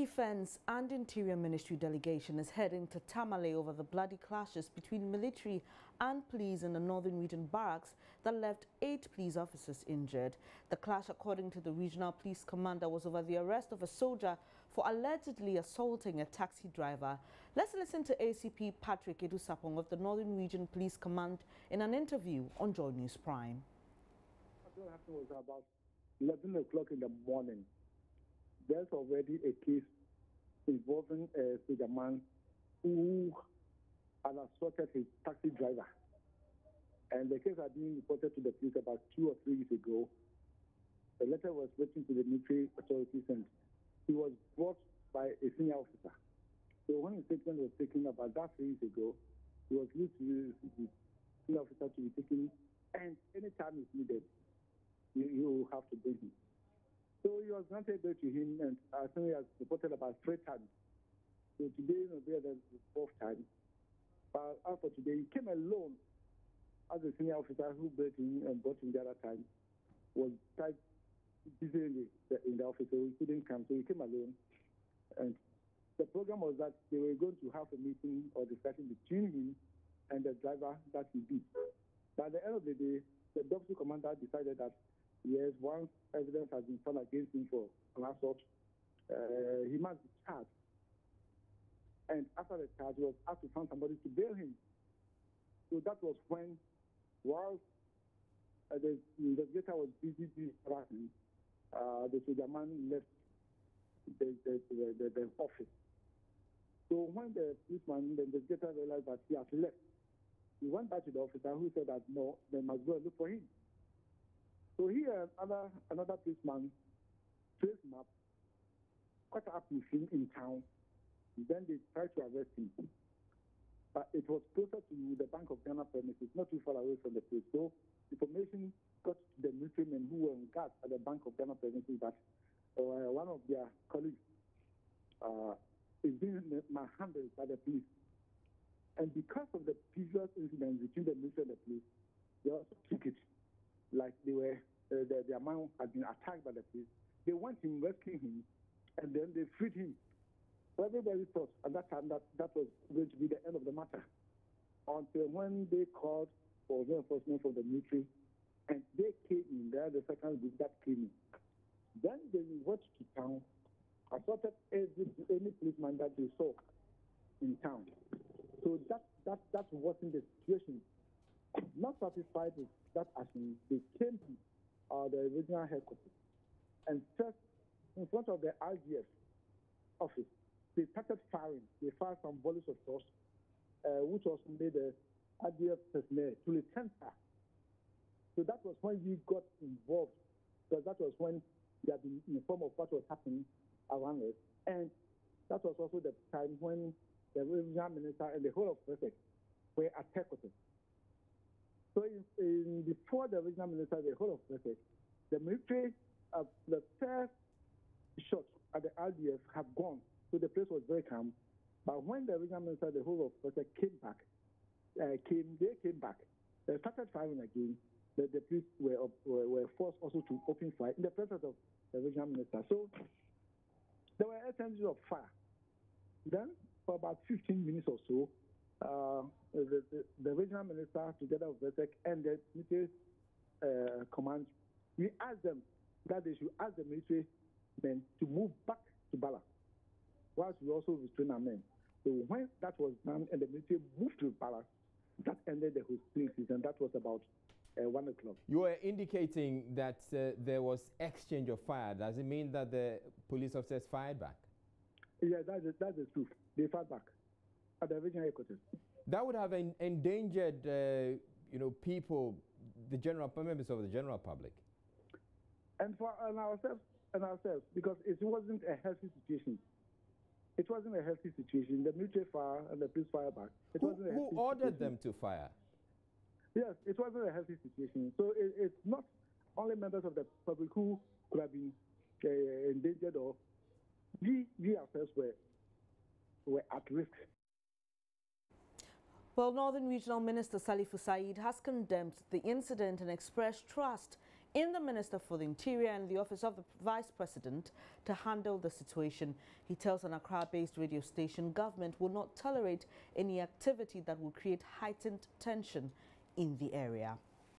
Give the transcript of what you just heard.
Defense and Interior Ministry delegation is heading to Tamale over the bloody clashes between military and police in the Northern Region barracks that left 8 police officers injured. The clash, according to the regional police commander, was over the arrest of a soldier for allegedly assaulting a taxi driver. Let's listen to ACP Patrick Edusapong of the Northern Region Police Command in an interview on JoyNews Prime. What happened was about 11 o'clock in the morning. There's already a case involving a soldier man who had assaulted his taxi driver. And the case had been reported to the police about 2 or 3 weeks ago. The letter was written to the military authorities and he was brought by a senior officer. So when the statement was taken about that 3 weeks ago, he was used to the senior officer to be taken, and anytime it's needed, you have to bring him. So he was granted bail to him, and I think he has reported about 3 times. So today will be the 4th time. But after today, he came alone as a senior officer who bailed him and brought him the other time. Was quite busy in the office, so he couldn't come. So he came alone. And the program was that they were going to have a meeting or discussion between him and the driver that he beat. But at the end of the day, the deputy commander decided that yes, once evidence has been found against him for an assault, he must be charged. And after the charge, he was asked to find somebody to bail him. So that was when, while the investigator was busy harassing, the soldier man left the office. So when the policeman, the investigator realized that he had left, he went back to the officer who said that no, they must go and look for him. So here, another policeman traced him up, caught up with him in town. Then they tried to arrest him. But it was closer to the Bank of Ghana premises, not too far away from the place. So information got to the military men who were on guard at the Bank of Ghana premises that one of their colleagues is being manhandled by the police. And because of the previous incident between the military and the police, they also took it like they were, their man had been attacked by the police. They went in, rescuing him, and then they freed him. So everybody thought at that time that was going to be the end of the matter. Until when they called for reinforcement from the military, and they came in there, the second group that came in. Then they went to town, assaulted any policeman that they saw in town. So that wasn't the situation. Not satisfied with that action, they came to the regional headquarters and first in front of the RGF office, they started firing. They fired some volleys of shots, which also made the RGF personnel to return fire. So that was when we got involved, because that was when we had been informed of what was happening around us. And that was also the time when the regional minister and the whole of Wessex were at headquarters. So before the regional minister, the whole of Wessex, the military, the first shot at the RDF have gone. So the place was very calm. But when the regional minister, the whole of Wessex came back, they came back. They started firing again. The police were forced also to open fire in the presence of the regional minister. So there were exchanges of fire. Then, for about 15 minutes or so, the regional minister, together with Wessex and the military command, we asked them that they should ask the military men to move back to Bala, whilst we also restrain our men. So when that was done and the military moved to Bala, that ended the hostilities, and that was about 1 o'clock. You were indicating that there was exchange of fire. Does it mean that the police officers fired back? Yeah, that's the truth. They fired back at the regional headquarters. That would have endangered, people, the members of the general public. And for ourselves, because it wasn't a healthy situation. It wasn't a healthy situation. The military fire and the police fire back. Who ordered them to fire? Yes, it wasn't a healthy situation. So it's not only members of the public who could have been endangered, or we ourselves were at risk. Well, Northern Regional Minister Salifu Said has condemned the incident and expressed trust in the Minister for the Interior and the Office of the Vice President to handle the situation. He tells an Accra-based radio station government will not tolerate any activity that will create heightened tension in the area.